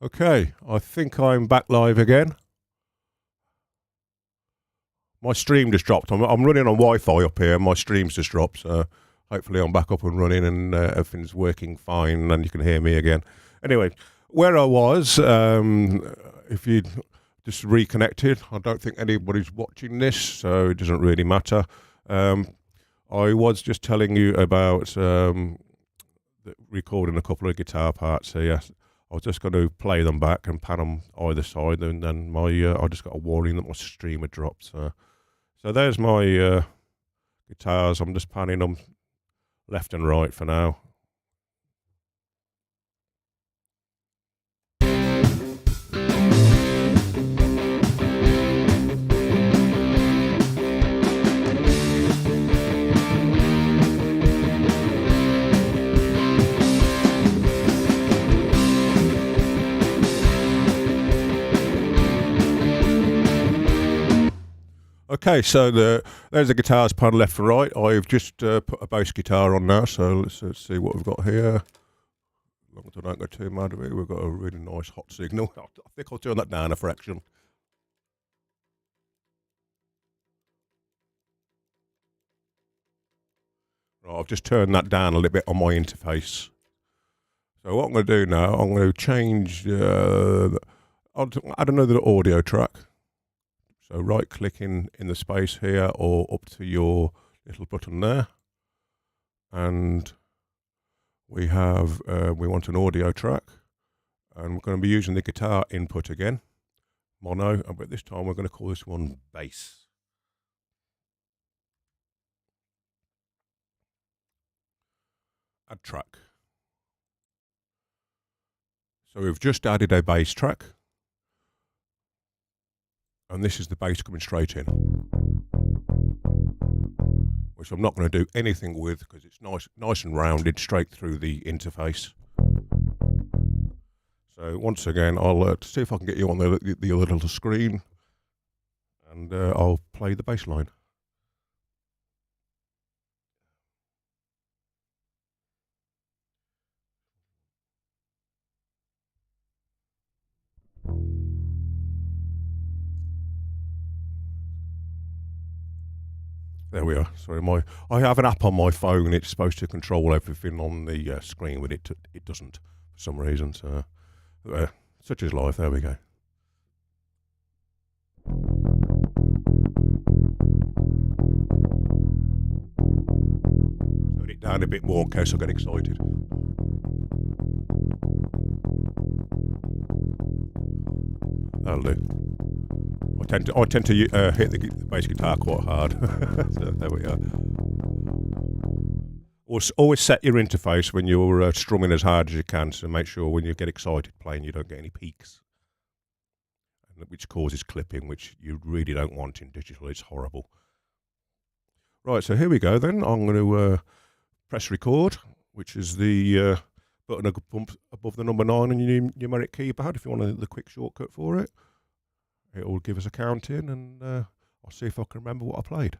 Okay, I think I'm back live again. My stream just dropped. I'm running on Wi-Fi up here, and my stream's just dropped. So hopefully I'm back up and running, and everything's working fine, and you can hear me again. Anyway, where I was, if you just reconnected, I don't think anybody's watching this, so it doesn't really matter. I was just telling you about recording a couple of guitar parts here. I was just going to play them back and pan them either side, and then I just got a warning that my stream had dropped. So there's my guitars. I'm just panning them left and right for now. Okay, so there's the guitars pan left and right. I've just put a bass guitar on now, so let's see what we've got here. As long as I don't go too mad with it, we've got a really nice hot signal. I think I'll turn that down a fraction. Right, I've just turned that down a little bit on my interface. So what I'm going to do now, I'm going to change, I'll add another audio track. So right clicking in the space here or up to your little button there. And we have, we want an audio track. And we're going to be using the guitar input again, mono, but this time we're going to call this one bass. Add track. So we've just added a bass track. And this is the bass coming straight in, which I'm not going to do anything with because it's nice and rounded straight through the interface. So once again, I'll see if I can get you on the other little screen, and I'll play the bass line. There we are. Sorry, I have an app on my phone. It's supposed to control everything on the screen, but it doesn't for some reason. So, such is life. There we go. Turn it down a bit more in case I get excited. That'll do. I tend to hit the bass guitar quite hard. So there we are. Always set your interface when you're strumming as hard as you can, so make sure when you get excited playing you don't get any peaks, which causes clipping, which you really don't want in digital. It's horrible. Right, so here we go then. I'm going to press record, which is the button above the number 9 on your numeric keypad if you want the quick shortcut for it. It will give us a count in, and I'll see if I can remember what I played.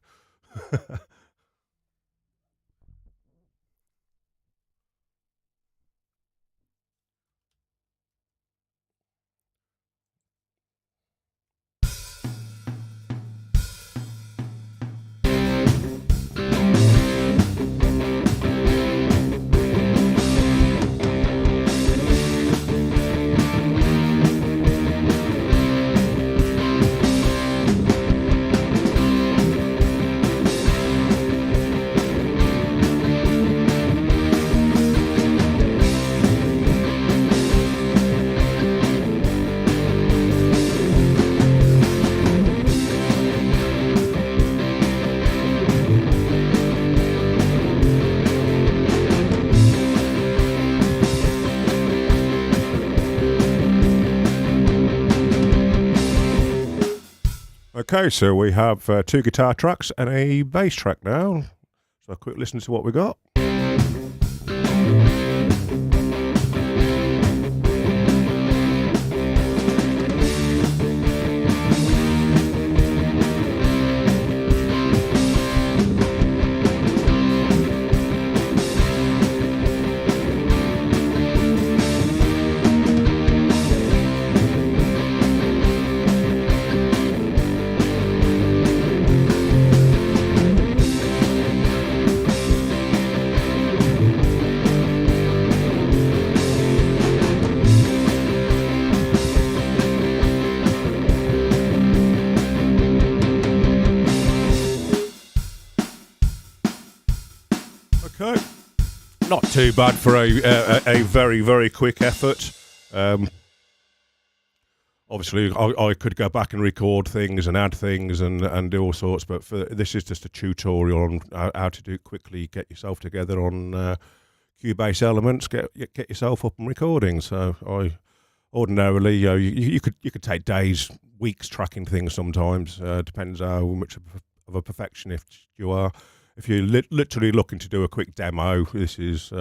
Okay, so we have 2 guitar tracks and a bass track now. So a quick listen to what we got. too bad for a very, very quick effort. Obviously, I could go back and record things and add things and do all sorts, but this is just a tutorial on how to do quickly, get yourself together on Cubase Elements, get yourself up and recording. So ordinarily, you could take days, weeks tracking things sometimes. Depends how much of a perfectionist you are. If you're literally looking to do a quick demo, this is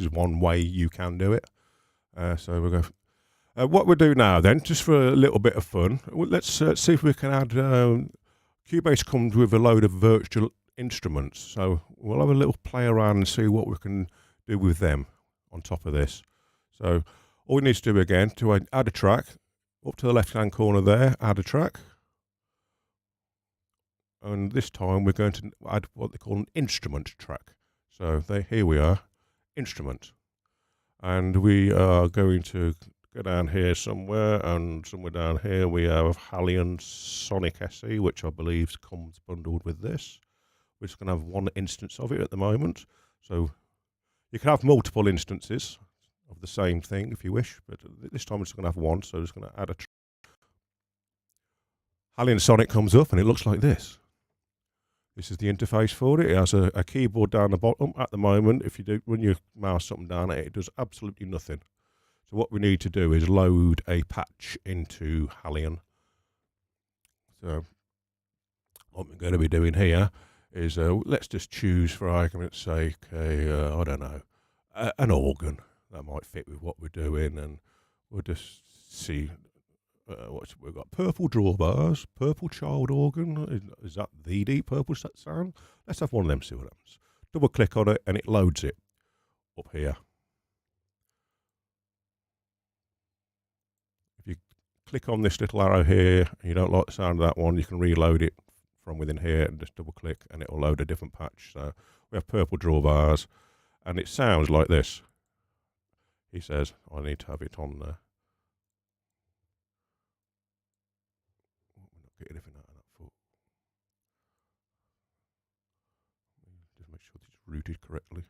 one way you can do it. So we'll go. What we'll do now then, just for a little bit of fun, let's see if we can add. Cubase comes with a load of virtual instruments, so we'll have a little play around and see what we can do with them on top of this. So all we need to do again to add a track, up to the left-hand corner there, add a track. And this time we're going to add what they call an instrument track. So here we are, instrument. And we are going to go down here somewhere, and somewhere down here we have Halion Se, which I believe comes bundled with this. We're just going to have one instance of it at the moment. So you can have multiple instances of the same thing if you wish, but this time we're just going to have one, so I'm just going to add a Halion Se comes up and it looks like this. This is the interface for it. It has a keyboard down the bottom. At the moment, if you do run your mouse up and down it does absolutely nothing. So what we need to do is load a patch into Halion. So what we're going to be doing here is, let's just choose for argument's sake, I don't know, an organ. That might fit with what we're doing, and we'll just see we've got. Purple drawbars, purple child organ. Is that the deep purple sound? Let's have one of them, see what happens. Double click on it and it loads it up here. If you click on this little arrow here and you don't like the sound of that one, you can reload it from within here and just double click and it will load a different patch. So we have purple drawbars and it sounds like this. He says, I need to have it on there. Get anything out of that foot. Just make sure it's routed correctly.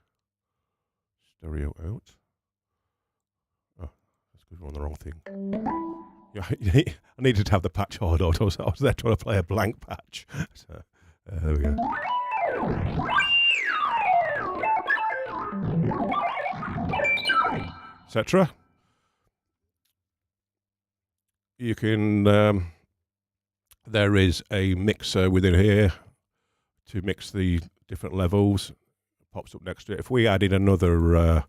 Stereo out. Oh, that's because we're on the wrong thing. Yeah, I needed to have the patch hard out. I was there trying to play a blank patch. So there we go. Etc. You can. There is a mixer within here to mix the different levels. It pops up next to it. If we added another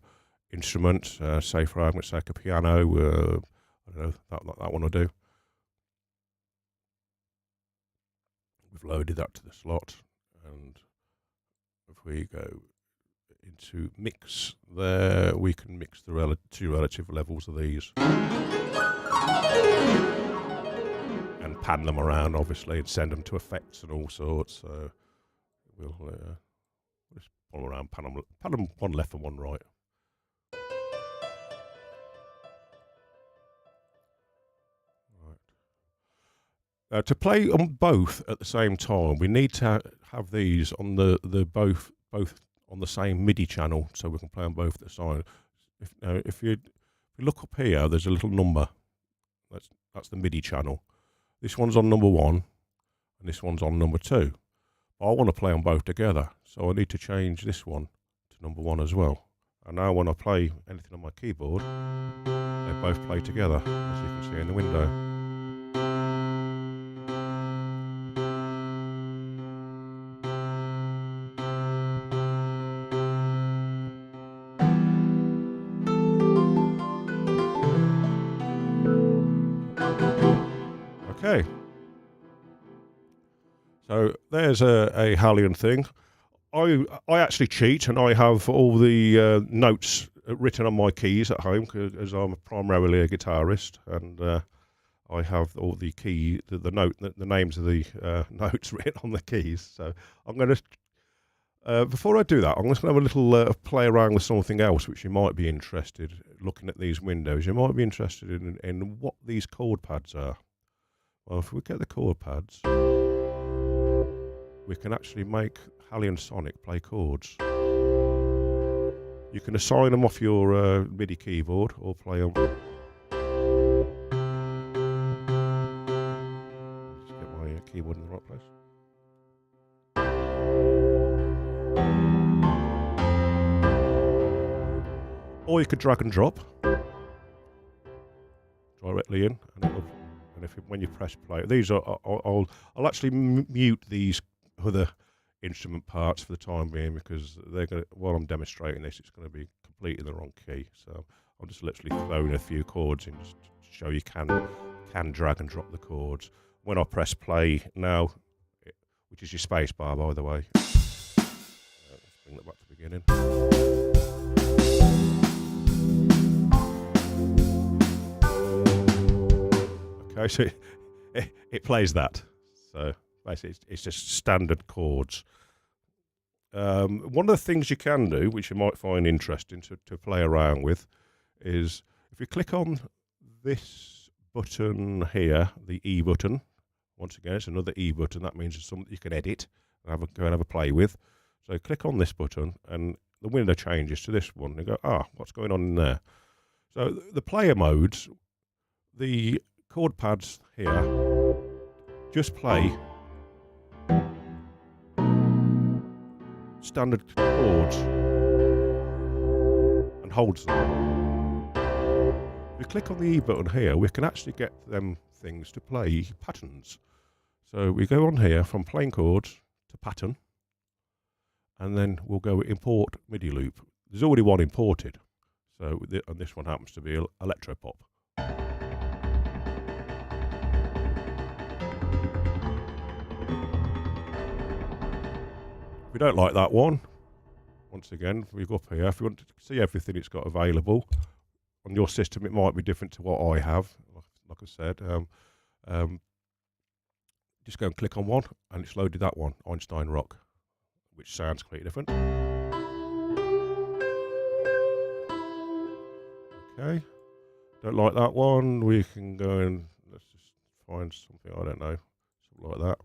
instrument, say for argument's sake a piano, I don't know, that one will do. We've loaded that to the slot, and if we go into mix there, we can mix the two relative levels of these. And pan them around, obviously, and send them to effects and all sorts. So we'll just pull them around, pan them one left and one right. To play on both at the same time, we need to have these on the both on the same MIDI channel, so we can play on both at the same. If you look up here, there's a little number. That's the MIDI channel. This one's on number 1, and this one's on number 2. But I want to play them both together, so I need to change this one to number 1 as well. And now when I play anything on my keyboard, they both play together, as you can see in the window. Okay, so there's a Halion thing. I actually cheat, and I have all the notes written on my keys at home, because I'm primarily a guitarist, and I have all the the names of the notes written on the keys. So I'm going to, before I do that, I'm just going to have a little play around with something else, which you might be interested. Looking at these windows, you might be interested in what these chord pads are. Well, if we get the chord pads, we can actually make Halion Se play chords. You can assign them off your MIDI keyboard or play them. Just get my keyboard in the right place. Or you could drag and drop directly in, and when you press play, these are I'll actually mute these other instrument parts for the time being, because they're going to, while I'm demonstrating this, it's going to be completely in the wrong key. So I'll just literally throw in a few chords in just to show you can drag and drop the chords. When I press play now, which is your space bar, by the way, let's bring that back to the beginning. Okay, so it plays that. So basically, it's just standard chords. One of the things you can do, which you might find interesting to play around with, is if you click on this button here, the E button. Once again, it's another E button. That means it's something you can edit and go and have a play with. So click on this button, and the window changes to this one. And you go, what's going on in there? So the player modes, the chord pads here, just play standard chords and holds them. If you click on the E button here, we can actually get them things to play patterns. So we go on here from plain chords to pattern, and then we'll go import MIDI loop. There's already one imported, so and this one happens to be electropop. If we don't like that one, once again, we go up here. If you want to see everything it's got available on your system, it might be different to what I have. Like I said, just go and click on one, and it's loaded that one, Einstein Rock, which sounds completely different. Okay, don't like that one. We can go and let's just find something, I don't know, something like that.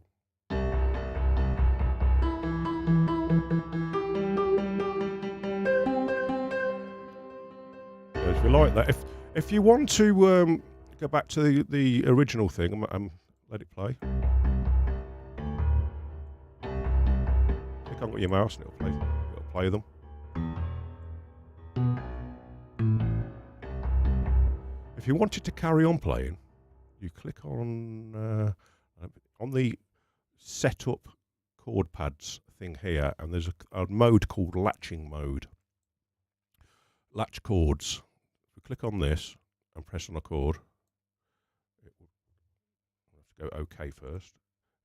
So if you like that, if you want to go back to the original thing and let it play, click on with your mouse and it'll play them. If you wanted to carry on playing, you click on the setup chord pads thing here, and there's a mode called latching mode. Latch chords. If we click on this and press on a chord, it will, let's go OK first.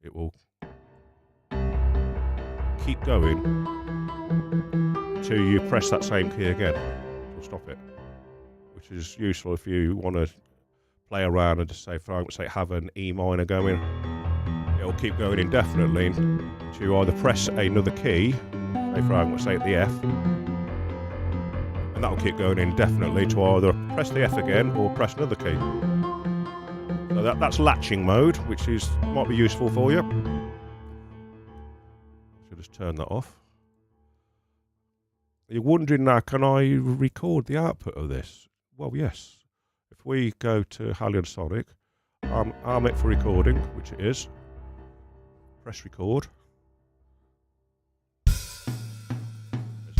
It will keep going until you press that same key again. It'll stop it, which is useful if you want to play around and just say, for argument's sake, have an E minor going. It'll keep going indefinitely until you either press another key, say for argument's sake the F, and that'll keep going indefinitely to either press the F again or press another key. So that's latching mode, which might be useful for you. So just turn that off. You're wondering now, can I record the output of this? Well, yes. If we go to Halion Sonic, arm it for recording, which it is. Press record. There's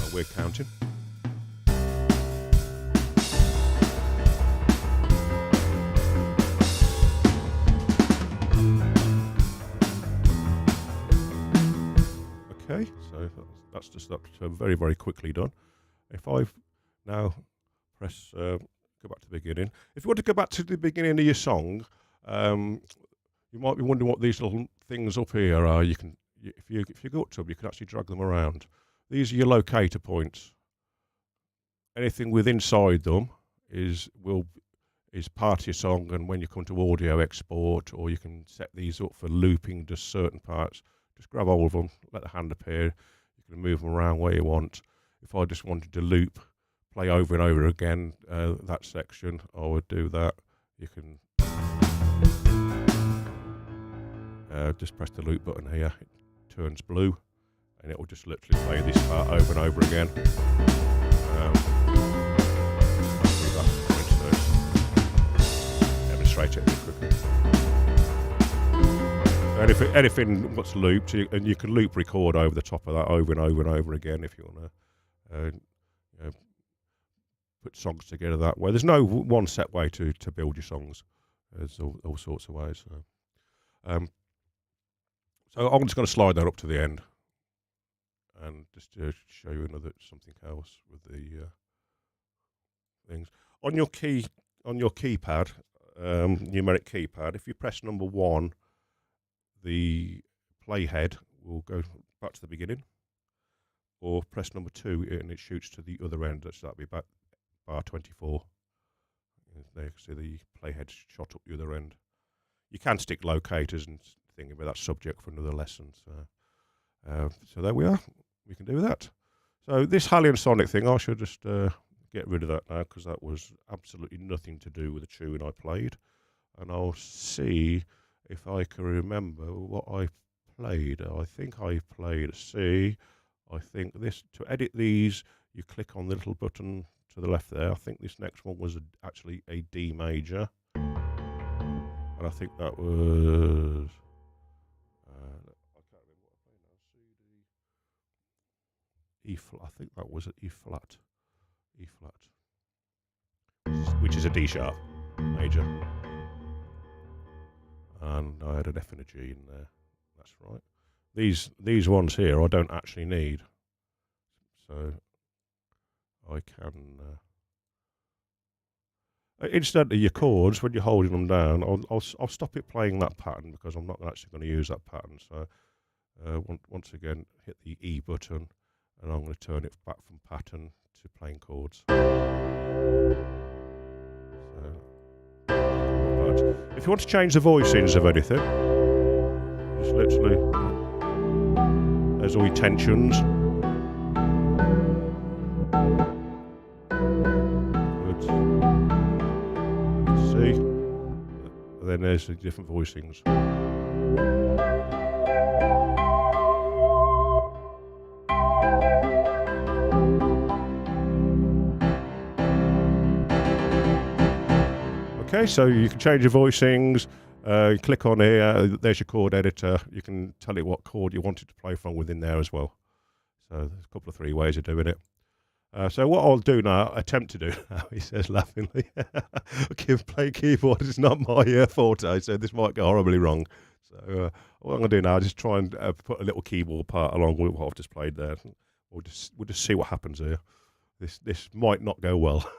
our weird counting. Okay, so that's just very, very quickly done. If I now press go back to the beginning. If you want to go back to the beginning of your song, you might be wondering what these little things up here are. If you go up to them, you can actually drag them around. These are your locator points. Anything with inside them is part of your song, and when you come to audio export, or you can set these up for looping just certain parts. Just grab hold of them, let the hand appear. You can move them around where you want. If I just wanted to loop, play over and over again that section, I would do that. You can just press the loop button here. It turns blue, and it will just literally play this part over and over again. Demonstrate it a bit quicker. Anything what's looped, and you can loop record over the top of that over and over and over again if you want to put songs together that way. There's no one set way to build your songs. There's all sorts of ways. So I'm just going to slide that up to the end, and just to show you something else with the things on your keypad, numeric keypad. If you press number 1, the playhead will go back to the beginning, or press number 2 and it shoots to the other end. So that'll be back bar 24. There you can see the playhead shot up the other end. You can stick locators and thinking about that subject for another lesson. So there we are. We can do that. So this Halion Sonic thing, I should just get rid of that now, because that was absolutely nothing to do with the tune I played. And I'll see if I can remember what I played. I think I played C. I think this, to edit these, you click on the little button to the left there. I think this next one was actually a D major. And I think that was... I can't remember what I played now. C, D, E flat. I think that was an E flat. E flat. Which is a D sharp major. And I had an F and a G in there. That's right. These ones here I don't actually need. So I can... incidentally, your chords, when you're holding them down, I'll stop it playing that pattern, because I'm not actually going to use that pattern. So once again, hit the E button, and I'm going to turn it back from pattern to playing chords. So, if you want to change the voicings of anything, just literally, there's all your tensions. Then there's the different voicings. Okay, so you can change your voicings. Click on here, there's your chord editor. You can tell it what chord you want it to play from within there as well. So there's a couple of 3 ways of doing it. So what I'll do now, attempt to do now, he says laughingly, play keyboard is not my forte, so this might go horribly wrong. So what I'm going to do now is just try and put a little keyboard part along with what I've just played there. We'll just see what happens here. This might not go well.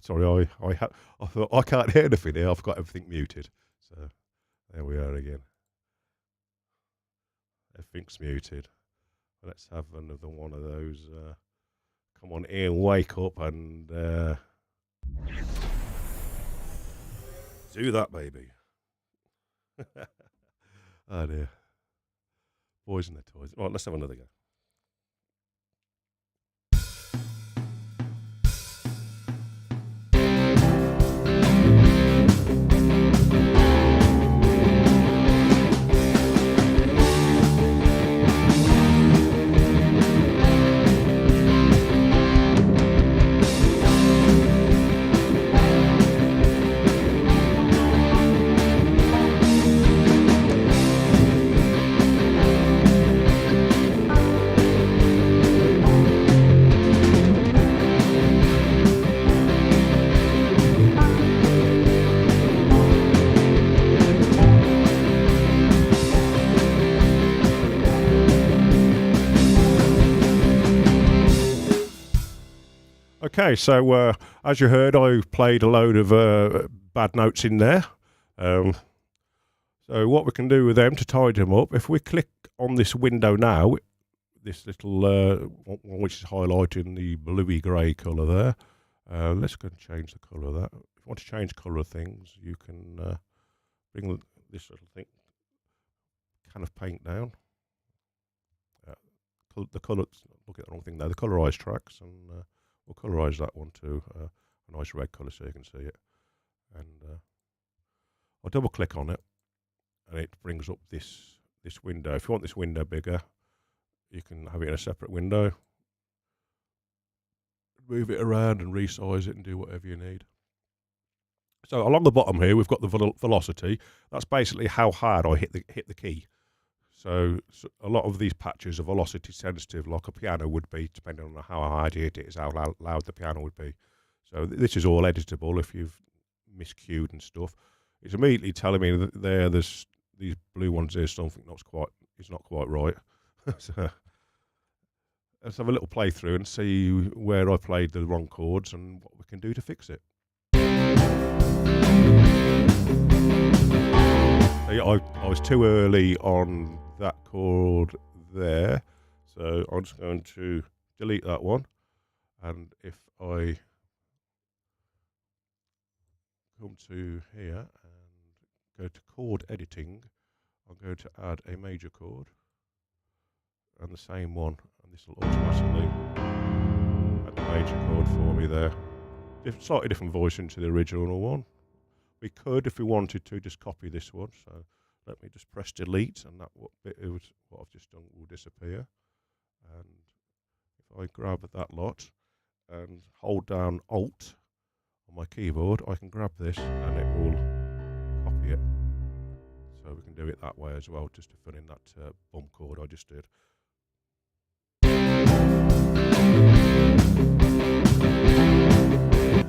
Sorry, I thought I can't hear anything here. I've got everything muted. So there we are again. Everything's muted. Let's have another one of those. Come on, Ian, wake up and do that, baby. Oh dear. Boys and their toys. Right, let's have another go. Okay, so as you heard, I played a load of bad notes in there. So what we can do with them to tidy them up, if we click on this window now, this little one which is highlighting the bluey grey colour there, let's go and change the colour of that. If you want to change colour of things, you can bring this little thing, can of paint down. The colour, look at the wrong thing there, the colorise tracks, and we'll colorise that one to a nice red colour so you can see it. And I'll double click on it, and it brings up this window. If you want this window bigger, you can have it in a separate window. Move it around and resize it and do whatever you need. So along the bottom here, we've got the velocity. That's basically how hard I hit the key. So a lot of these patches are velocity sensitive, like a piano would be, depending on how hard you hit it, is how loud the piano would be. So this is all editable if you've miscued and stuff. It's immediately telling me that there's these blue ones here, something is not quite right. So let's have a little playthrough and see where I played the wrong chords and what we can do to fix it. I was too early on that chord there, so I'm just going to delete that one, and if I come to here and go to chord editing, I'm going to add a major chord and the same one, and this will automatically add a major chord for me there. Slightly different voice into the original one. We could, if we wanted to, just copy this one. So let me just press delete, and that what I've just done will disappear. And if I grab that lot and hold down Alt on my keyboard, I can grab this and it will copy it. So we can do it that way as well, just to fill in that bump chord I just did.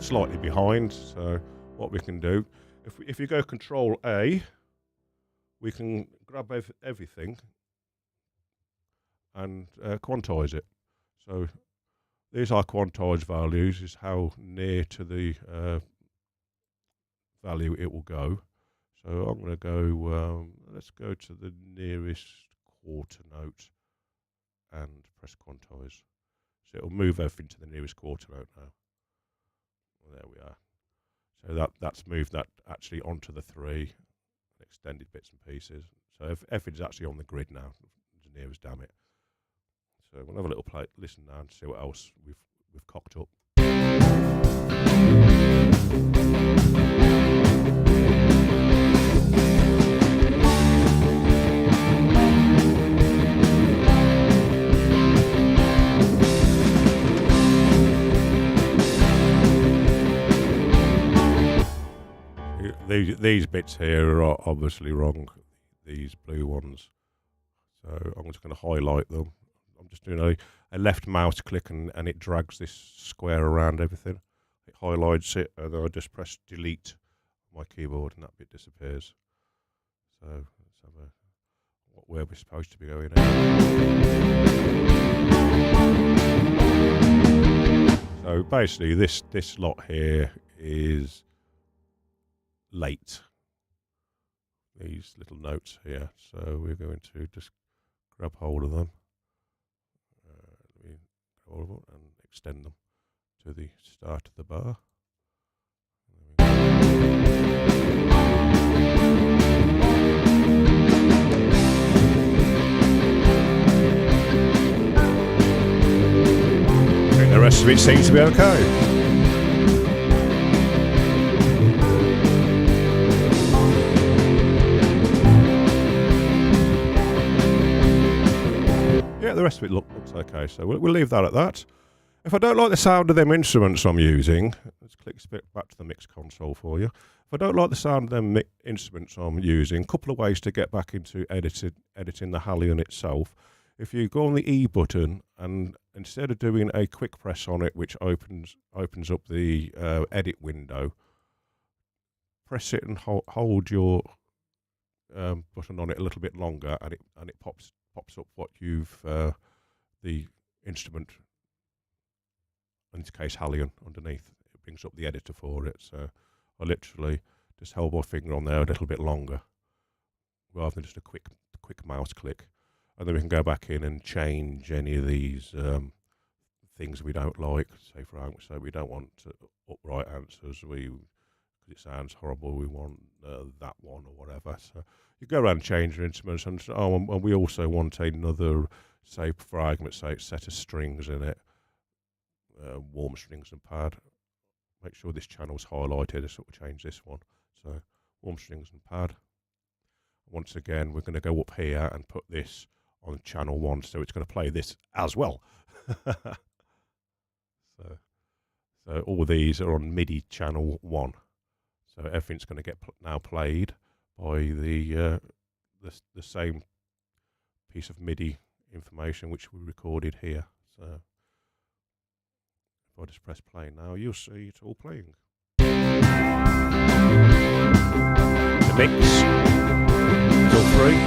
Slightly behind, so what we can do, if you go Control A, we can grab everything and quantize it. So these are quantized values, is how near to the value it will go. So I'm going to go, let's go to the nearest quarter note and press quantize. So it'll move everything to the nearest quarter note now. There we are. So that's moved that actually onto the 3 extended bits and pieces. So everything's actually on the grid now, the nearest damn it. So we'll have a little listen now and see what else we've cocked up. These bits here are obviously wrong, these blue ones. So I'm just going to highlight them. I'm just doing a left mouse click and it drags this square around everything. It highlights it, and then I just press delete on my keyboard and that bit disappears. So let's have where we're supposed to be going in. So basically this lot here is late, these little notes here, so we're going to just grab hold of them, and extend them to the start of the bar. I think the rest of it seems to be okay. The rest of it looks okay, so we'll leave that at that. If I don't like the sound of them instruments I'm using, let's click back to the mix console for you. If I don't like the sound of them instruments I'm using, a couple of ways to get back into editing the Halion itself. If you go on the E button and instead of doing a quick press on it, which opens up the edit window, press it and hold your button on it a little bit longer, and it pops up what you've the instrument, in this case Halion, underneath. It brings up the editor for it. So I literally just hold my finger on there a little bit longer, rather than just a quick mouse click, and then we can go back in and change any of these things we don't like. Say for example, so we don't want upright answers. Because it sounds horrible. We want that one or whatever. So you go around and change your instruments, and and we also want another, say for argument's sake, set of strings in it, warm strings and pad. Make sure this channel's highlighted. This will change this one. So warm strings and pad, Once again, we're going to go up here and put this on channel 1, so it's going to play this as well. So all these are on MIDI channel 1. So everything's going to get now played by the same piece of MIDI information which we recorded here. So if I just press play now, you'll see it all playing. The mix is all free.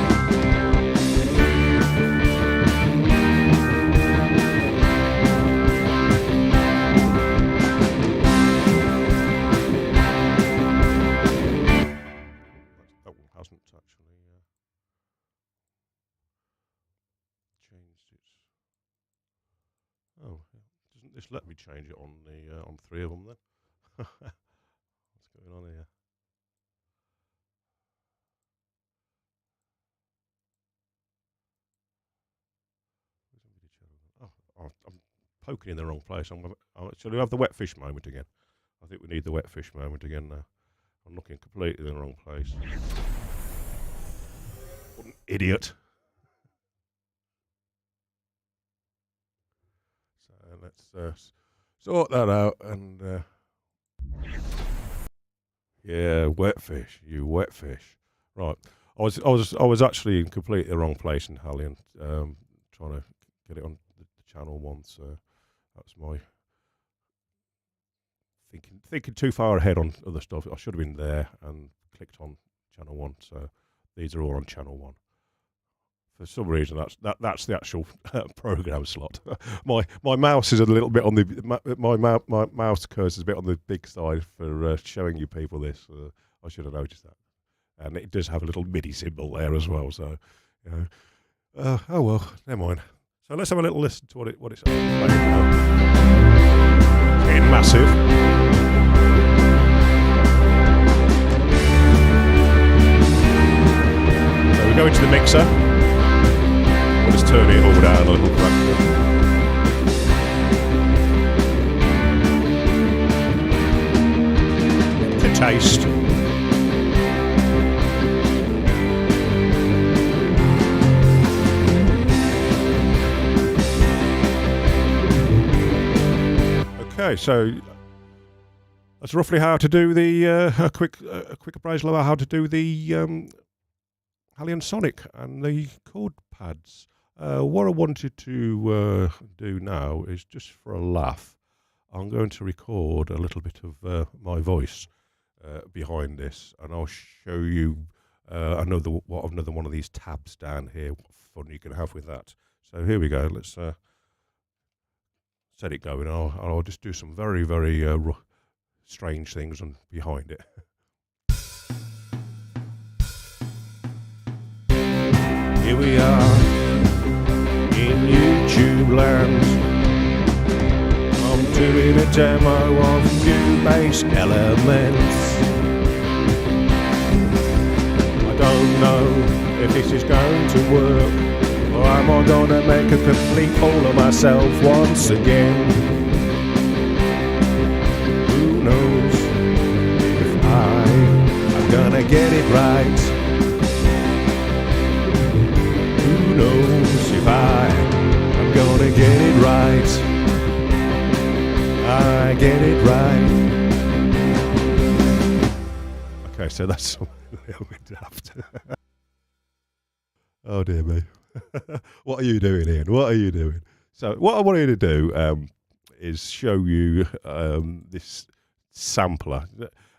That one hasn't actually changed its. Oh, doesn't this let me change it on the on 3 of them then? What's going on here? Oh, I'm poking in the wrong place. Shall we have the wet fish moment again? I think we need the wet fish moment again now. I'm looking completely in the wrong place. What an idiot. So let's sort that out and yeah, wet fish, you wet fish. Right, I was actually in completely the wrong place in Halion, trying to get it on the channel 1. So that's my thinking too far ahead on other stuff. I should have been there and clicked on channel 1. So these are all on channel 1. For some reason, that's the actual program slot. my mouse is a little bit on the my mouse cursor is a bit on the big side for showing you people this. I should have noticed that, and it does have a little MIDI symbol there as well. So, you know, oh well, never mind. So let's have a little listen to what it's playing now. Getting massive. So we go into the mixer. We'll just turn it all down a little bit. To taste. Okay, so that's roughly how to do the a quick appraisal of how to do the Halion Sonic and the chord pads. What I wanted to do now is, just for a laugh, I'm going to record a little bit of my voice behind this, and I'll show you another one of these tabs down here. What fun you can have with that. So here we go. Let's set it going. I'll just do some very, very strange things behind it. Here we are in YouTube land. I'm doing a demo of Cubase elements. I don't know if this is going to work, or am I gonna make a complete fool of myself once again? Who knows if I am gonna get it right? Who knows if I am gonna get it right? I get it right. Okay, so that's a little bit daft. Oh dear me. What are you doing, Ian? What are you doing? So what I wanted to do is show you this sampler.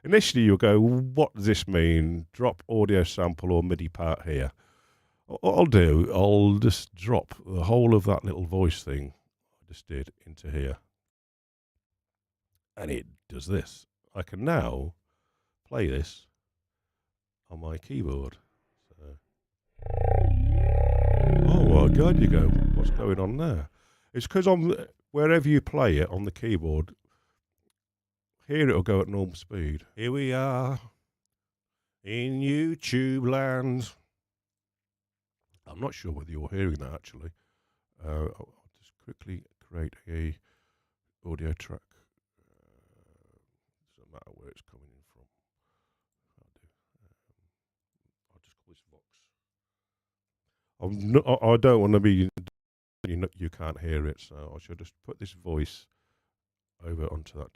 Initially you'll go, what does this mean? Drop audio sample or MIDI part here. What I'll do, I'll just drop the whole of that little voice thing I just did into here. And it does this. I can now play this on my keyboard. So. Oh my God, you go, what's going on there? It's because wherever you play it on the keyboard, here it'll go at normal speed. Here we are in YouTube land. I'm not sure whether you're hearing that actually. I'll just quickly create a audio track. Doesn't matter where it's coming in from. I'll just call this Vox. I don't want to be. You can't hear it, so I should just put this voice over onto that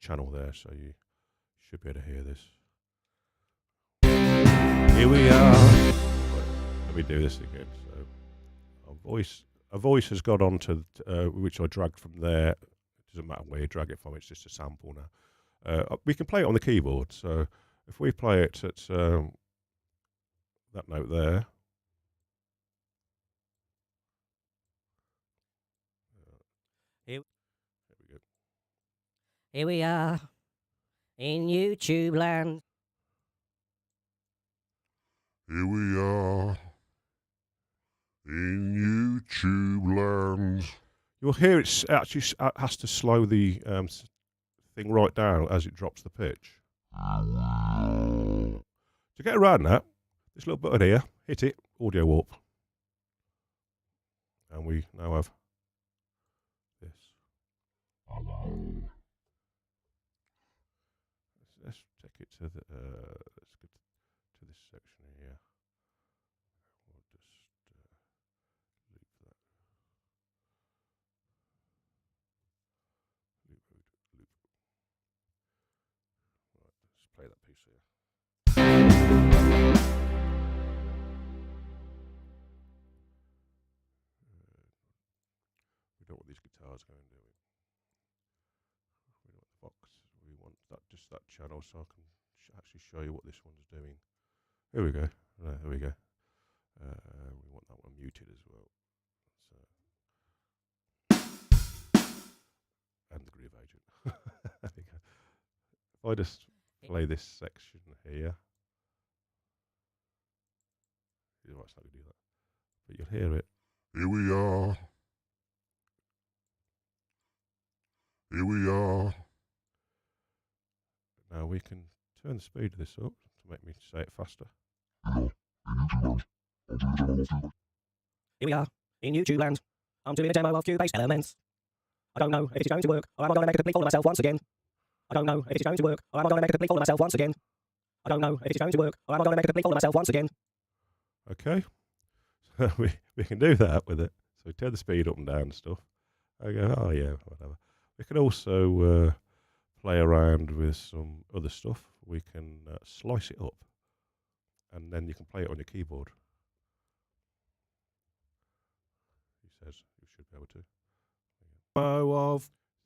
channel there, so you should be able to hear this. Here we are. Let me do this again. So a voice has got onto which I dragged from there. It doesn't matter where you drag it from. It's just a sample now. We can play it on the keyboard. So if we play it at that note there. Here we go. Here we are in YouTube land. Here we are in YouTube land. You'll hear it actually has to slow the thing right down as it drops the pitch. To get around that, this little button here, hit it, audio warp. And we now have this. Let's take it to the let's get to this section here. We'll just loop that. Loop. Right, let's play that piece here. We don't want these guitars going, do we? We want the box. We want that, just that channel, so I can actually show you what this one's doing. Here we go. There we go. We want that one muted as well. So. And the groove agent. There we go. If I just play this section here. Well, it's not going to do that. But you'll hear it. Here we are. Here we are. Now we can turn the speed of this up to make me say it faster. Here we are in YouTube land. I'm doing a demo of Cubase elements. I don't know if it's going to work, or am I going to make a complete fool of myself once again? I don't know if it's going to work, or am I going to make a complete fool of myself once again? I don't know if it's going to work, or am I going to make a complete fool of myself once again? Okay, so we can do that with it. So turn the speed up and down and stuff. I go, oh yeah, whatever. We can also play around with some other stuff. We can slice it up, and then you can play it on your keyboard. He says you should be able to.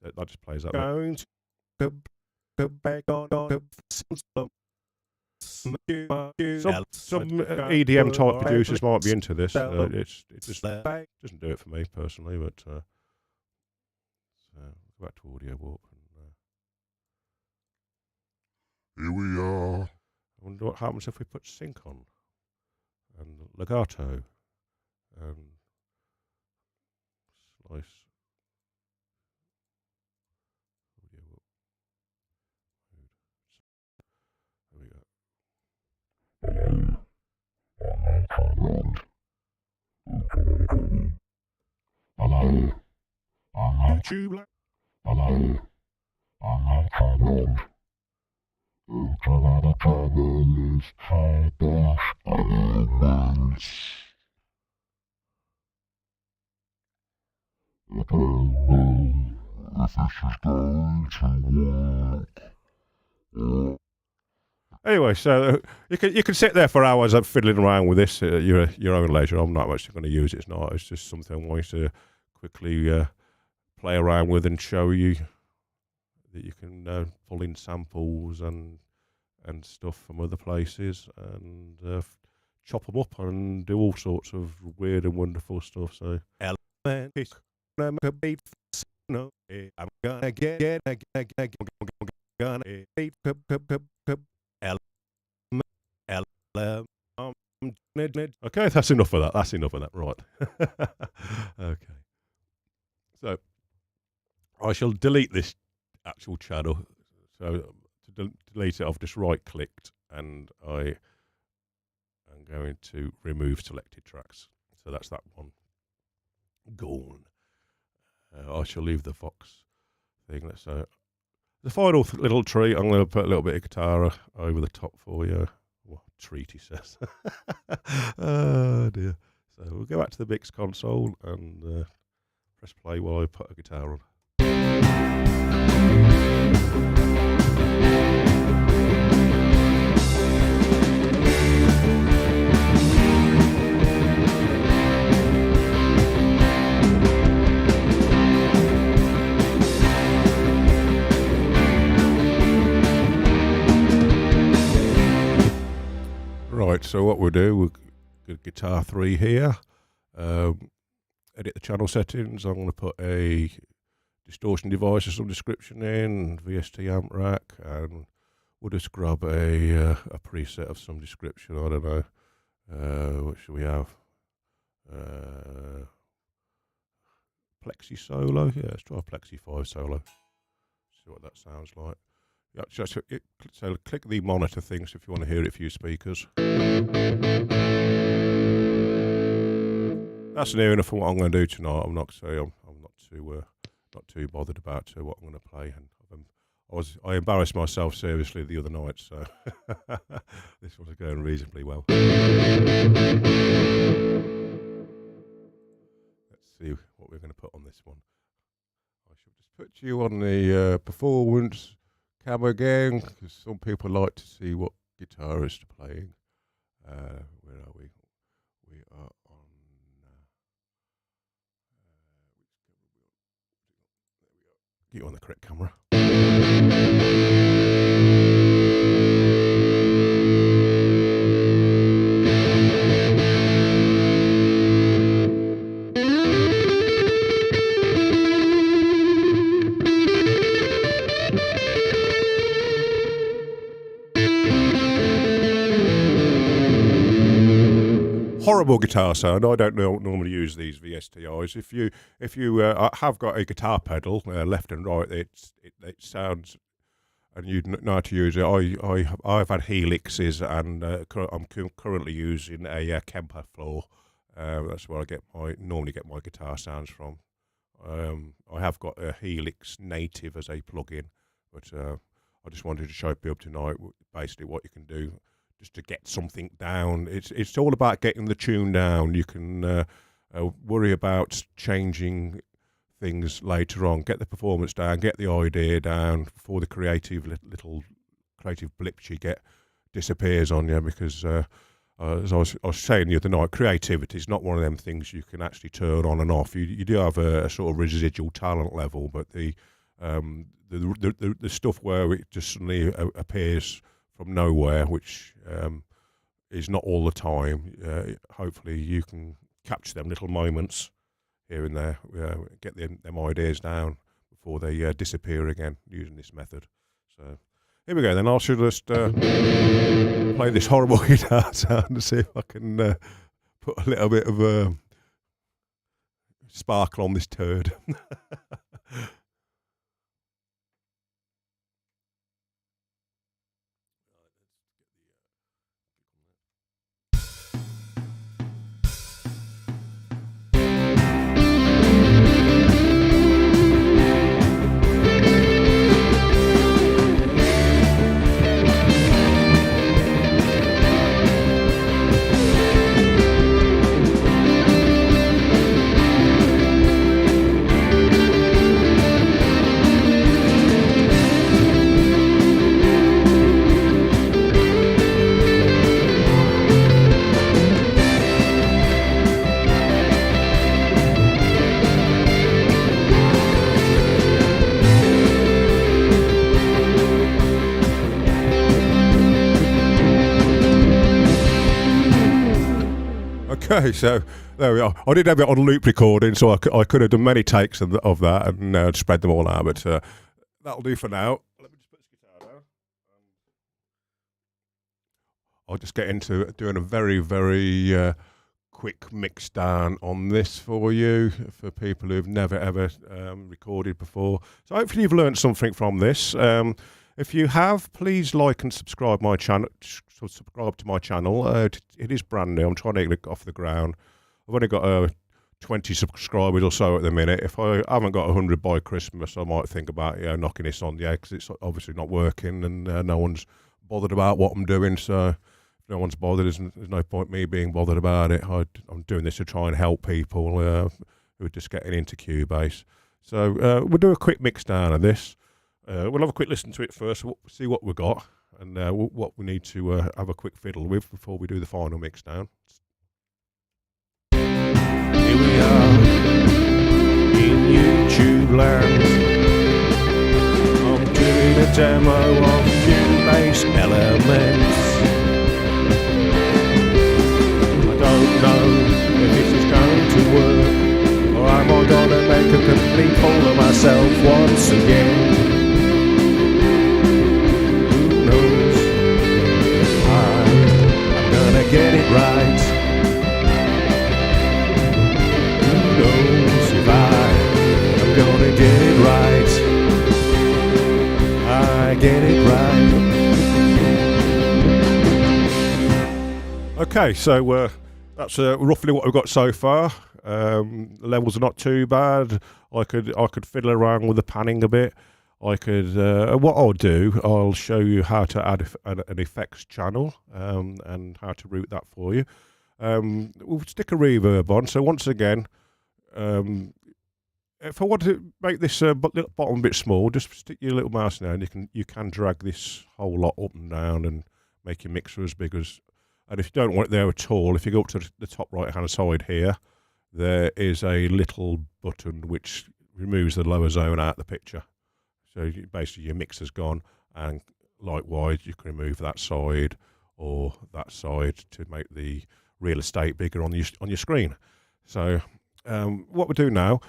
That just plays that. Going to back on some EDM type producers might be into this. It just doesn't do it for me personally, but so go back to audio warp. And, here we are. I wonder what happens if we put sync on and legato and slice. Audio warp. There we go. Hello. YouTube. Hello. Anyway, so you can sit there for hours fiddling around with this at your own leisure. I'm not actually going to use it. It's not. It's just something I want to quickly play around with and show you that you can pull in samples and stuff from other places and chop them up and do all sorts of weird and wonderful stuff. So I'm gonna get okay, that's enough of that. That's enough of that. Right. Okay. So I shall delete this actual channel. So to delete it, I've just right clicked and I am going to remove selected tracks. So that's that one gone. I shall leave the Vox thing. So the final little treat, I'm going to put a little bit of guitar over the top for you. What treat, he says. Oh dear. So we'll go back to the mix console and press play while I put a guitar on. Right, so what we'll do, we'll get guitar 3 here, edit the channel settings. I'm going to put a distortion device of some description in, VST amp rack, and we'll just grab a preset of some description. I don't know, what should we have? Plexi solo, yeah, let's try a Plexi 5 solo, see what that sounds like. Yeah, so click the monitor things if you want to hear it for your speakers. That's near enough for what I'm going to do tonight. I'm not too bothered about what I'm going to play. And I embarrassed myself seriously the other night, so this was going reasonably well. Let's see what we're going to put on this one. I shall just put you on the performance cam again, because some people like to see what guitarists are playing. Where are we? We are on. There we go. Get you on the correct camera. Horrible guitar sound. I don't normally use these VSTIs. If you have got a guitar pedal left and right, it sounds, and you know how to use it. I've had Helixes, and I'm currently using a Kemper floor. That's where I normally get my guitar sounds from. I have got a Helix Native as a plugin, but I just wanted to show people tonight basically what you can do just to get something down. It's all about getting the tune down. You can worry about changing things later on. Get the performance down, get the idea down before the little creative blips you get disappears on you. Because as I was saying the other night, creativity is not one of them things you can actually turn on and off. You do have a sort of residual talent level, but the stuff where it just suddenly appears from nowhere, which is not all the time. Hopefully you can capture them little moments here and there, get them ideas down before they disappear again using this method. So here we go then. I should just play this horrible guitar sound and see if I can put a little bit of sparkle on this turd. Okay, so there we are. I did have it on loop recording, so I could have done many takes of that and spread them all out, but that'll do for now. Let me just put this guitar down. I'll just get into doing a very, very quick mix down on this for you, for people who've never ever recorded before. So hopefully you've learned something from this. If you have, please like and subscribe my channel. Subscribe to my channel. It is brand new. I'm trying to get it off the ground. I've only got 20 subscribers or so at the minute. If I haven't got 100 by Christmas, I might think about knocking this on the head, because it's obviously not working and no one's bothered about what I'm doing. So if no one's bothered, there's no point me being bothered about it. I'm doing this to try and help people who are just getting into Cubase. So we'll do a quick mix down of this. We'll have a quick listen to it first, see what we've got, and what we need to have a quick fiddle with before we do the final mix down. Here we are in YouTube land. I'm doing a demo of Cubase Elements. I don't know if this is going to work, or am I gonna make a complete fool of myself once again? Who knows? I'm gonna get it right. Who knows if I'm gonna get it right? I get it right. Okay, so that's roughly what we've got so far. The levels are not too bad. I could fiddle around with the panning a bit. I could. What I'll do, I'll show you how to add an effects channel and how to route that for you. We'll stick a reverb on. So once again, if I want to make this bottom bit small, just stick your little mouse down. You can drag this whole lot up and down and make your mixer as big as. And if you don't want it there at all, if you go up to the top right hand side here, there is a little button which removes the lower zone out of the picture. So basically your mixer's gone, and likewise you can remove that side or that side to make the real estate bigger on your screen. So what we'll do now,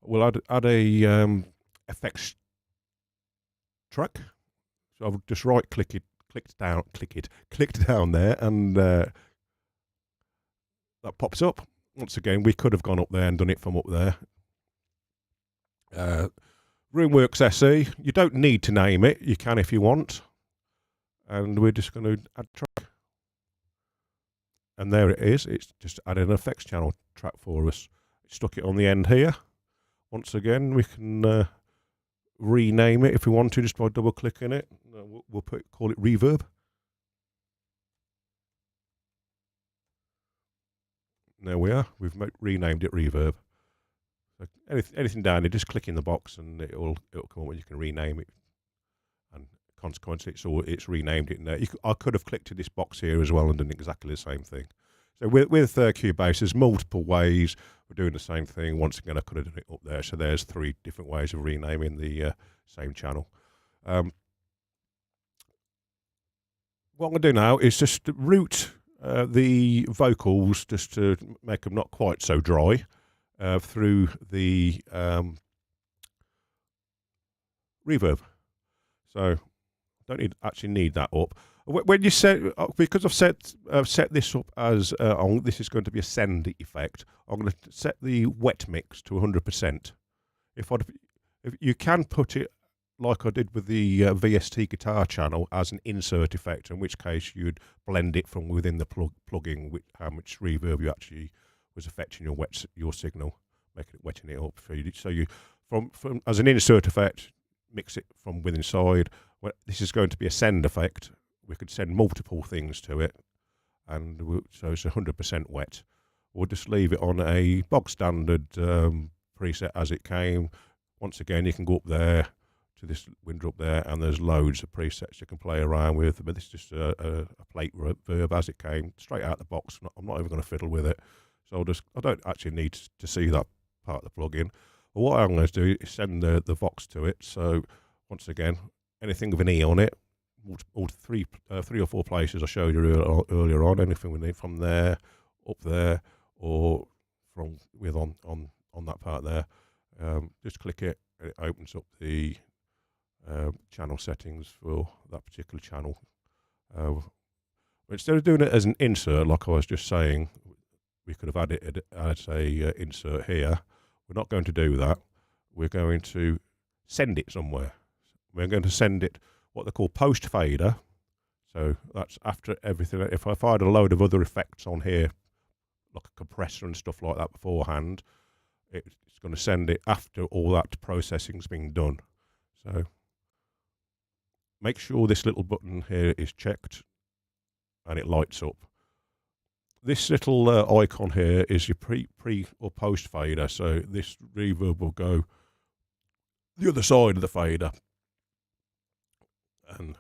we'll add a effects track. So I'll just right click it, click down there, and that pops up. Once again, we could have gone up there and done it from up there. Roomworks SE, you don't need to name it, you can if you want. And we're just going to add track. And there it is, it's just added an effects channel track for us. Stuck it on the end here. Once again, we can rename it if we want to, just by double clicking it. We'll call it reverb. There we are. We've renamed it reverb. So anything down here, just click in the box and it'll come up and you can rename it. And consequently, it's renamed it. Now I could have clicked in this box here as well and done exactly the same thing. So with Cubase, there's multiple ways we're doing the same thing. Once again, I could have done it up there. So there's 3 different ways of renaming the same channel. What I'm going to do now is just route the vocals, just to make them not quite so dry, through the reverb. So don't actually need that up. When you set, because I've set this up as this is going to be a send effect, I'm going to set the wet mix to 100%. If you can put it like I did with the VST guitar channel as an insert effect, in which case you'd blend it from within the plugin with how much reverb you actually was affecting your signal, making it wetting it up for you. So you from as an insert effect, mix it from within inside. Well, this is going to be a send effect. We could send multiple things to it, and so it's 100% wet. We'll just leave it on a bog standard preset as it came. Once again, you can go up there to this window up there, and there's loads of presets you can play around with, but this is just a plate verb as it came, straight out the box. I'm not even going to fiddle with it, so I don't actually need to see that part of the plugin. But what I'm going to do is send the Vox to it. So once again, anything with an E on it, all three or four places I showed you earlier on, anything we need from there, up there, or from on that part there, just click it, and it opens up the channel settings for that particular channel. Instead of doing it as an insert, like I was just saying, we could have added it as a insert here. We're not going to do that. We're going to send it somewhere. We're going to send it what they call post fader. So that's after everything. If I had a load of other effects on here, like a compressor and stuff like that beforehand, it's going to send it after all that processing's been done. So make sure this little button here is checked. and it lights up. This little icon here is your pre or post fader, so this reverb will go the other side of the fader, and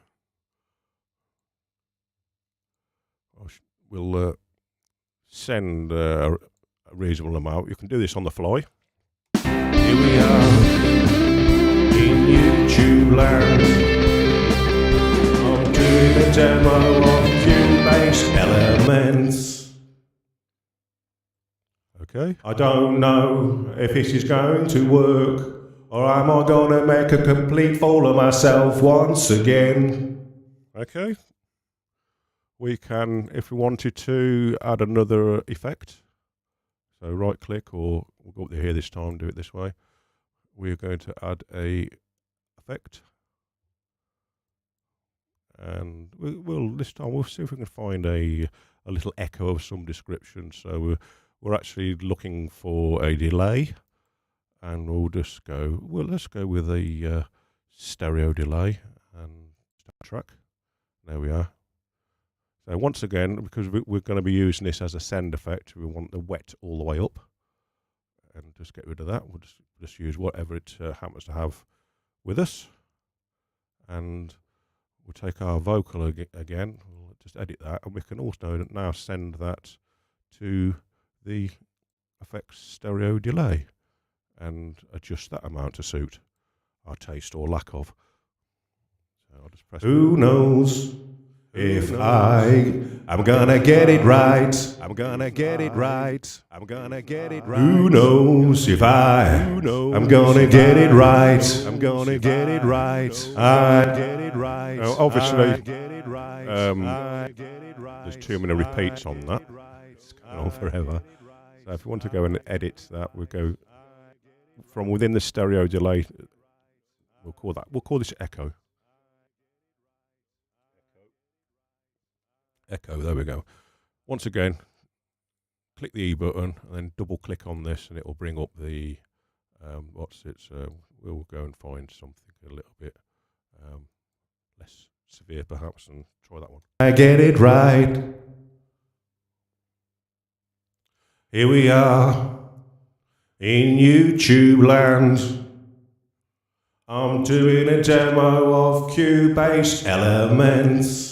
we'll send a reasonable amount. You can do this on the fly. Here we are in YouTube land. I'm doing a demo of Cubase Elements. Okay. I don't know if this is going to work, or am I gonna make a complete fool of myself once again? Okay. We can, if we wanted to, add another effect. So right click, or we'll go up to here this time, do it this way. We're going to add a effect. And this time we'll see if we can find a little echo of some description. So we're actually looking for a delay, and we'll just go, let's go with a stereo delay and start track. There we are. So once again, because we're going to be using this as a send effect, we want the wet all the way up, and just get rid of that. We'll just use whatever it happens to have with us, and we'll take our vocal again. We'll just edit that, and we can also now send that to the effects stereo delay and adjust that amount to suit our taste or lack of. So I'll just press. Who knows if I'm gonna get it right? I'm gonna get it right. I'm gonna get it right. Who knows if I'm gonna get it right? I'm gonna get it right. I get it right. Obviously, there's too many repeats on that. It's going on forever. So if we want to go and edit that, we go from within the stereo delay. We'll call this echo. Echo, there we go. Once again, click the E button and then double click on this, and it will bring up the we'll go and find something a little bit less severe perhaps, and try that one. I get it right. Here we are in YouTube land. I'm doing a demo of Cubase Elements.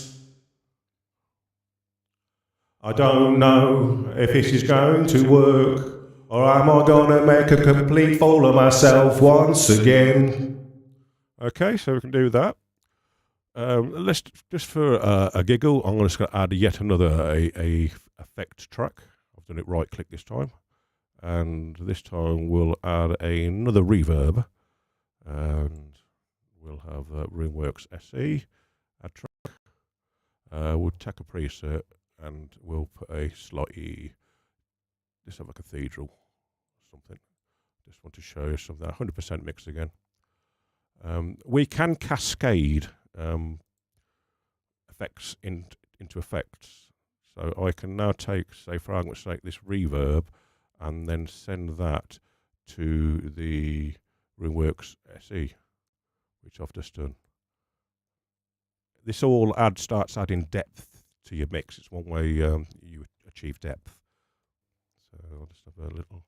I don't know if this is going to work, or am I gonna make a complete fool of myself once again? Okay, so we can do that. Let's just for a giggle, I'm just going to add yet another a effect track. I've done it right click this time, and this time we'll add another reverb, and we'll have Ringworks SE add track. We'll take a preset, and we'll put a slightly, let's have a cathedral or something. Just want to show you something. 100% mix again. We can cascade effects into effects. So I can now take, say for argument's sake, this reverb and then send that to the Ringworks SE, which I've just done. This all starts adding depth to your mix. It's one way you achieve depth. So I'll just have a little.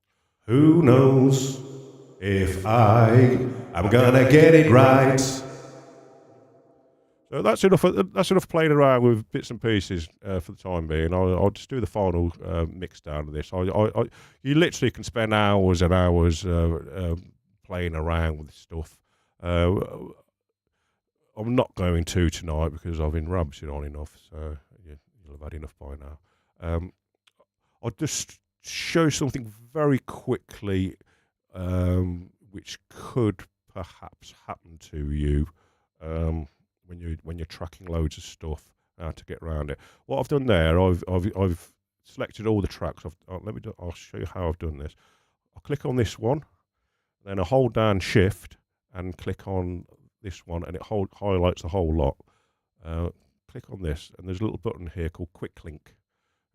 Who knows if I'm gonna get it right? So that's enough. That's enough playing around with bits and pieces for the time being. I'll just do the final mix down of this. You literally can spend hours and hours playing around with stuff. I'm not going to tonight because I've been rabbiting on enough. So you'll have had enough by now. I'll just show something very quickly, which could perhaps happen to you. When you're tracking loads of stuff, how to get around it. What I've done there, I've selected all the tracks. I'll show you how I've done this. I'll click on this one, then I hold down Shift and click on this one, and it highlights the whole lot. Click on this, and there's a little button here called Quick Link.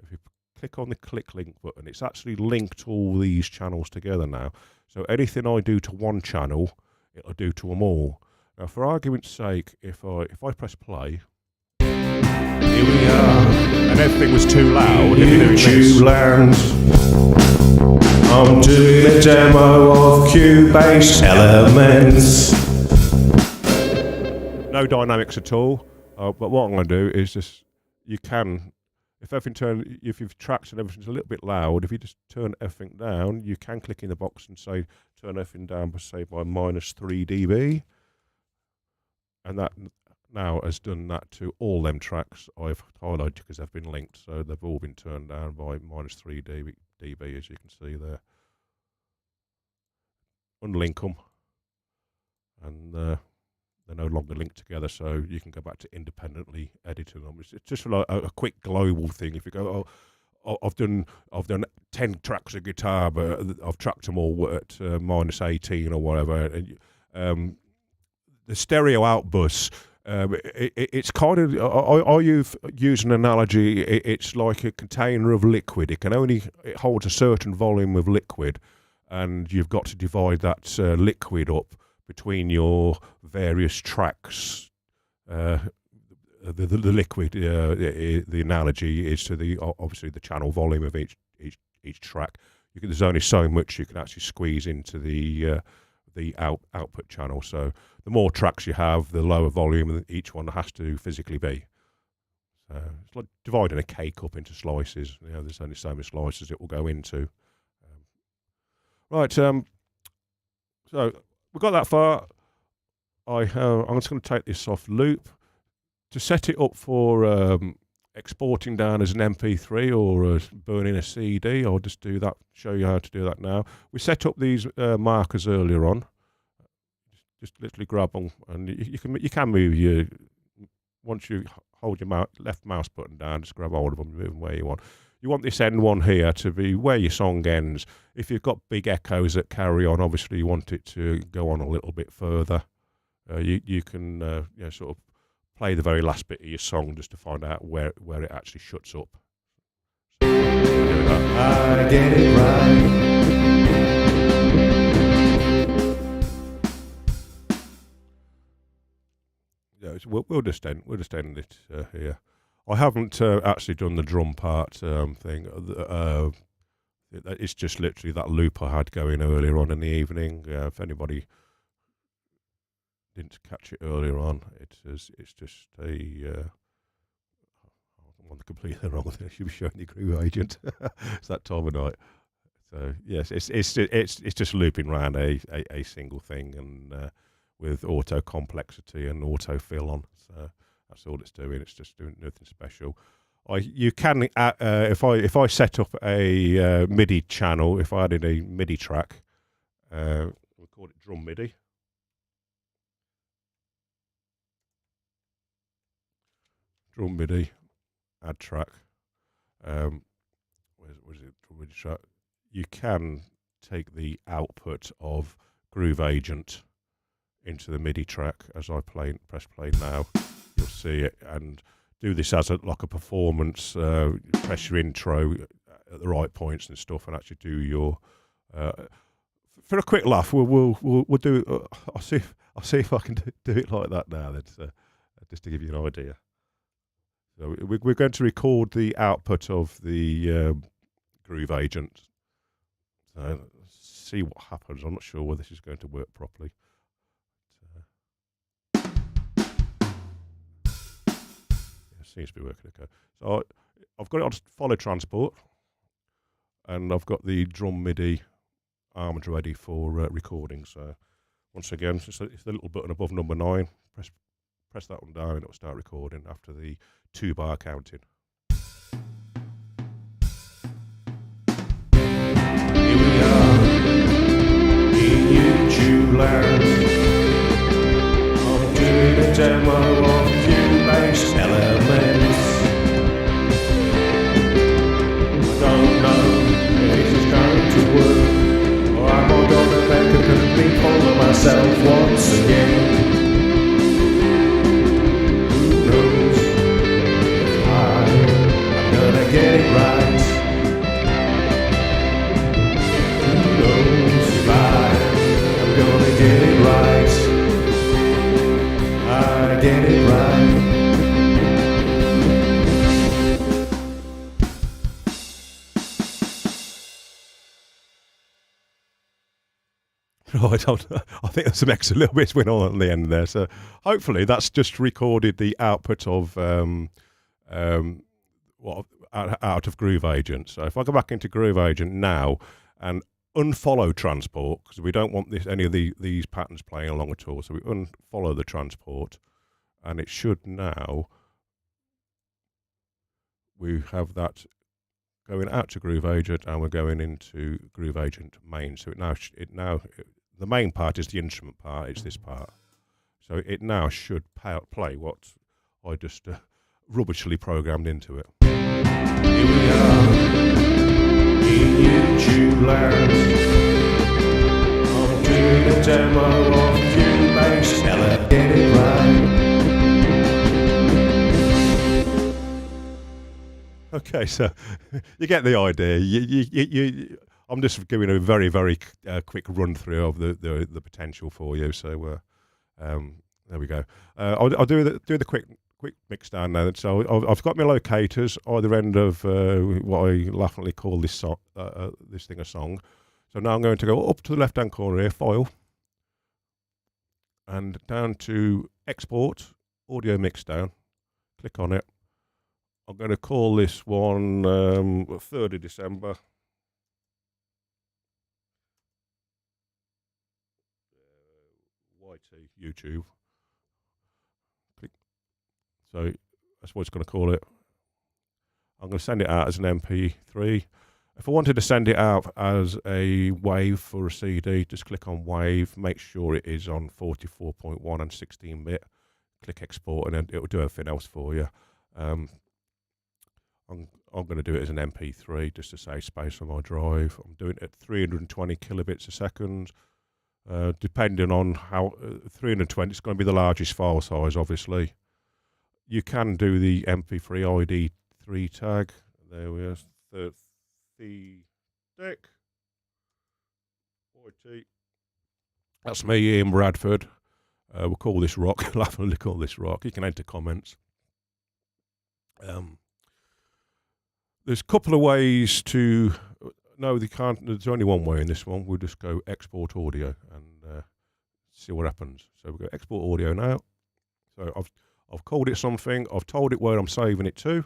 If you click on the Click Link button, it's actually linked all these channels together now. So anything I do to one channel, it'll do to them all. Now, for argument's sake, if I press play, here Here we are. And everything was too loud. YouTube land. I'm doing a demo of Cubase Elements. No dynamics at all. But what I'm going to do is just, you can, if you've tracked and everything's a little bit loud, if you just turn everything down, you can click in the box and say, turn everything down by -3 dB. And that now has done that to all them tracks I've highlighted because they've been linked, so they've all been turned down by -3 dB, as you can see there. Unlink them, and they're no longer linked together, so you can go back to independently editing them. It's just like a quick global thing. If you go, I've done 10 tracks of guitar, but I've tracked them all at -18 or whatever. And the stereo outbus, it's kind of, I use an analogy. It's like a container of liquid. It holds a certain volume of liquid, and you've got to divide that liquid up between your various tracks. The liquid, the analogy is to obviously the channel volume of each track. There's only so much you can actually squeeze into the output channel. So the more tracks you have, the lower volume each one has to physically be. It's like dividing a cake up into slices. There's only so many slices it will go into. Right. So we got that far. I'm just going to take this off loop. To set it up for exporting down as an MP3 or burning a CD, I'll just do that, show you how to do that now. We set up these markers earlier on. Just literally grab them, and you can move once you hold your left mouse button down, just grab hold of them, move them where you want. You want this end one here to be where your song ends. If you've got big echoes that carry on, obviously you want it to go on a little bit further. You can sort of play the very last bit of your song just to find out where it actually shuts up. So, I get it right. Yeah, we'll just end it here. I haven't actually done the drum part thing. It's just literally that loop I had going earlier on in the evening. If anybody didn't catch it earlier on, it's just I'm on the completely wrong thing. I should be showing the groove agent. It's that time of night. So yes, it's just looping around a single thing, and with auto complexity and auto fill on. So that's all it's doing. It's just doing nothing special. You can if I set up a MIDI channel, if I added a MIDI track, we call it drum MIDI. Drum MIDI, add track. Where's it? Drum MIDI track. You can take the output of Groove Agent into the MIDI track. As I press play now, you'll see it, and do this as like a performance. Press your intro at the right points and stuff, and actually do your. For a quick laugh, we'll do. I'll see if I can do it like that now. That's just to give you an idea. So we're going to record the output of the Groove Agent. So see what happens. I'm not sure whether this is going to work properly. Seems to be working okay. So I've got it on follow transport, and I've got the drum MIDI armed ready for recording. So once again, it's the little button above number 9. Press that one down, and it'll start recording after the 2-bar counting. Here we are in YouTube land. I'm doing a demo of Cubase Elements. I don't know if this is going to work, or am I going to make a complete fool of myself once again? Who knows? Right, I think there's some extra little bits went on at the end there. So hopefully that's just recorded the output of out of Groove Agent. So if I go back into Groove Agent now and unfollow transport, because we don't want any of these patterns playing along at all, so we unfollow the transport, and it should now, we have that going out to Groove Agent, and we're going into Groove Agent main. So the main part is the instrument part, it's this part. So it now should play what I just rubbishly programmed into it. Here we are in YouTube land. I'm doing a demo of Cubase. Ella, get it right. Okay, so you get the idea. I'm just giving a very, very quick run through of the potential for you. So there we go. I'll do the quick mixdown now. So I've got my locators either end of what I laughingly call this thing a song. So now I'm going to go up to the left hand corner here, File, and down to Export Audio Mixdown. Click on it. I'm going to call this one 3rd of December. YT YouTube. Click. So that's what it's going to call it. I'm going to send it out as an MP3. If I wanted to send it out as a WAV for a CD, just click on WAV, make sure it is on 44.1 and 16-bit. Click Export, and then it'll do everything else for you. I'm going to do it as an MP3 just to save space on my drive. I'm doing it at 320 kilobits a second. Depending on how 320, it's going to be the largest file size, obviously. You can do the MP3 ID 3 tag. There we are. The DEC. That's me, Ian Bradford. We'll call this rock. Laughingly call this rock. You can enter comments. There's a couple of ways to. No, they can't. There's only one way in this one. We'll just go export audio and see what happens. So we'll go export audio now. So I've called it something. I've told it where I'm saving it to.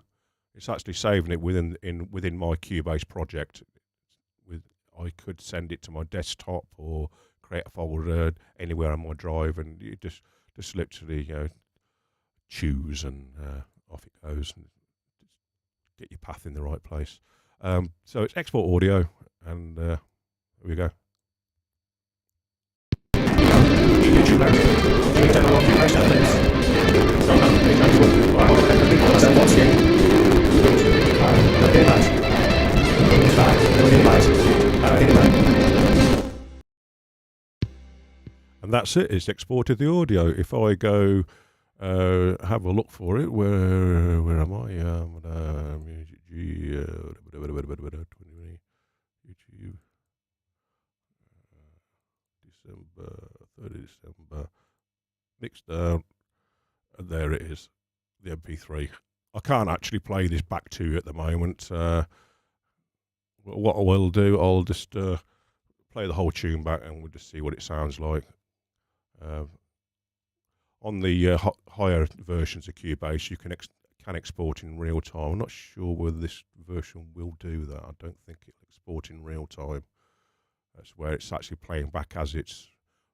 It's actually saving it within my Cubase project. I could send it to my desktop or create a folder anywhere on my drive, and you just literally choose and off it goes, and get your path in the right place. So it's export audio, and here we go. And that's it, it's exported the audio. If I go have a look for it, where am I? YouTube, December, 30 December, mixdown, and there it is, the MP3. I can't actually play this back to you at the moment. What I will do, I'll just play the whole tune back and we'll just see what it sounds like. On the higher versions of Cubase, you can export in real time. I'm not sure whether this version will do that. I don't think it'll export in real time. That's where it's actually playing back as it's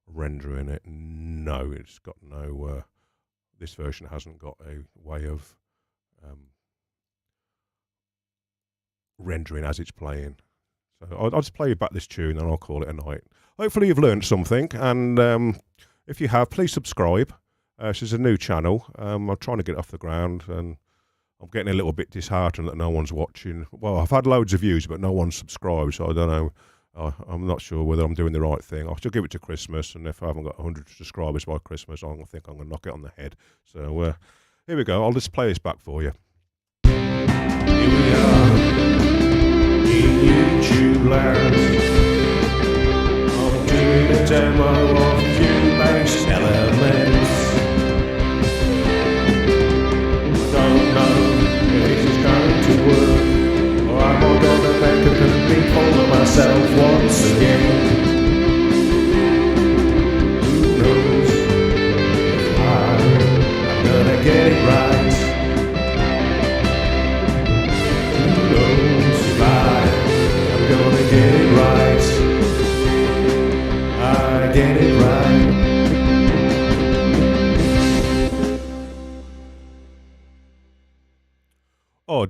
rendering it. No, it's got no. This version hasn't got a way of rendering as it's playing. So I'll just play back this tune and I'll call it a night. Hopefully you've learned something, and if you have, please subscribe. This is a new channel. I'm trying to get it off the ground, and I'm getting a little bit disheartened that no one's watching. Well, I've had loads of views, but no one's subscribed, so I don't know. I'm not sure whether I'm doing the right thing. I'll still give it to Christmas, and if I haven't got 100 subscribers by Christmas, I think I'm going to knock it on the head. So here we go. I'll just play this back for you. Here we are in YouTube land. I'm doing a demo of Cubase elements. Don't know if this is going to work, or am I going to make a complete fool of myself once again?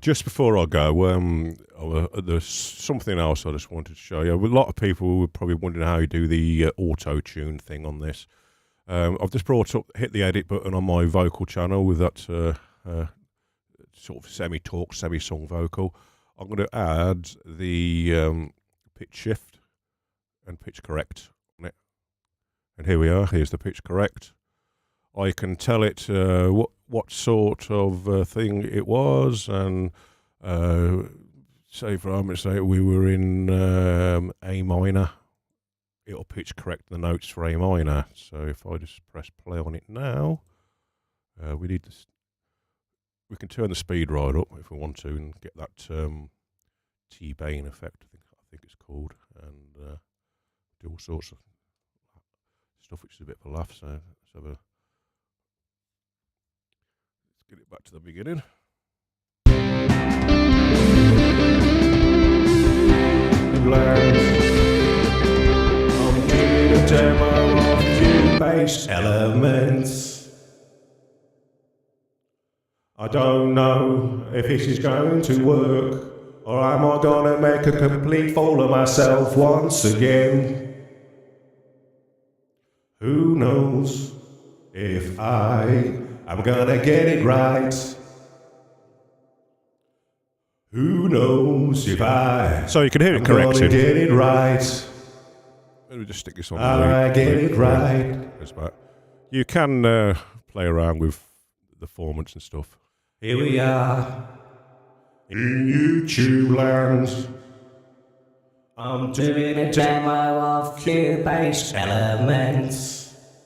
just before I go, there's something else I just wanted to show you. A lot of people were probably wondering how you do the auto-tune thing on this. I've just hit the edit button on my vocal channel with that sort of semi-talk, semi-sung vocal. I'm going to add the pitch shift and pitch correct on it. And here we are, here's the pitch correct. I can tell it what sort of thing it was, and say for argument's sake we were in A minor, it'll pitch correct the notes for A minor. So if I just press play on it now, we can turn the speed right up if we want to and get that T-Bane effect, I think it's called, and do all sorts of stuff which is a bit of a laugh. So let's get it back to the beginning. I'm doing a demo of Cubase elements. I don't know if this is going to work, or am I gonna make a complete fool of myself once again? Who knows if I'm gonna get it right? Who knows if so you can hear it corrected. Get it right. Let me just stick this on. I get it right. You can play around with the formats and stuff. Here we are in YouTube land. I'm doing a demo of Cubase elements.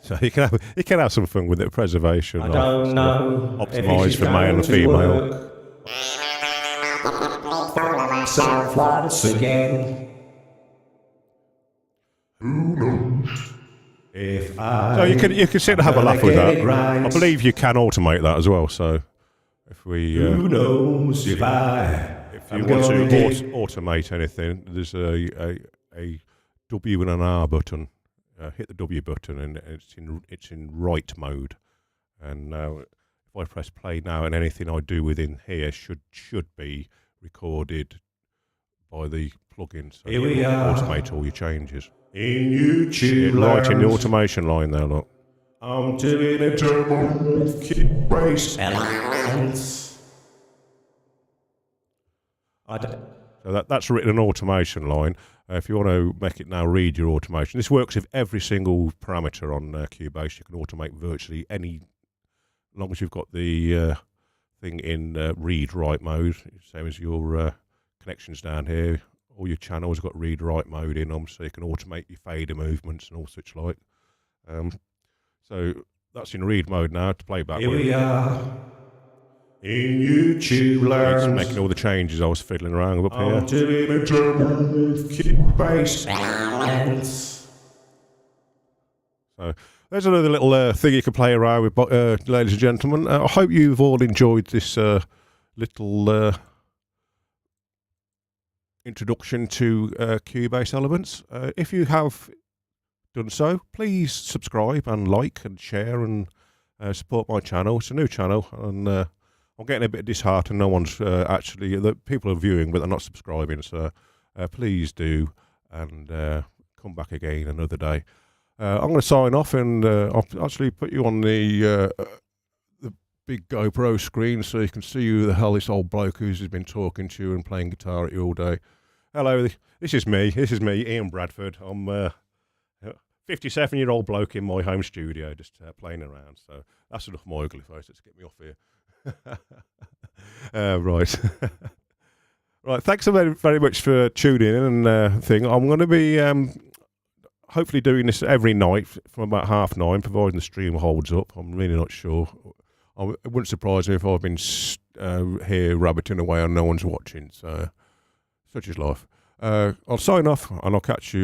So you can have some fun with it. Preservation. I don't know. Optimised for male and female. Myself once again. Who knows if so you can sit and have a laugh with that. Right. I believe you can automate that as well. So if we who knows if you want to automate anything, there's a W and an R button. Hit the W button and it's in write mode. And now if I press play now, and anything I do within here should be recorded by the plugin. So here we are. Automate all your changes. In YouTube right in the automation line there, look. I'm doing a demo of Cubase elements. So that's written an automation line. If you want to make it now read your automation, this works with every single parameter on Cubase. You can automate virtually any, as long as you've got the thing in read-write mode, same as your connections down here. All your channels have got read-write mode in them, so you can automate your fader movements and all such like. So that's in read mode now to play back. Here we are in YouTube land. It's making all the changes I was fiddling around up here. I'm doing a demo with Cubase elements. So there's another little thing you can play around with, ladies and gentlemen. I hope you've all enjoyed this little introduction to Cubase elements. If you have done so, please subscribe and like and share and support my channel. It's a new channel, and I'm getting a bit disheartened. No one's actually, the people are viewing, but they're not subscribing. So please do, and come back again another day. I'm going to sign off, and I'll actually put you on the big GoPro screen so you can see who the hell this old bloke who's been talking to you and playing guitar at you all day. Hello, this is me, Ian Bradford. I'm a 57-year-old bloke in my home studio just playing around. So that's enough of my ugly face. Let's get me off here. Right. Right, thanks so very, very much for tuning in and thing. I'm going to be hopefully doing this every night from about 9:30, providing the stream holds up. I'm really not sure. It wouldn't surprise me if I've been here rabbiting away and no one's watching. So, such is life. I'll sign off and I'll catch you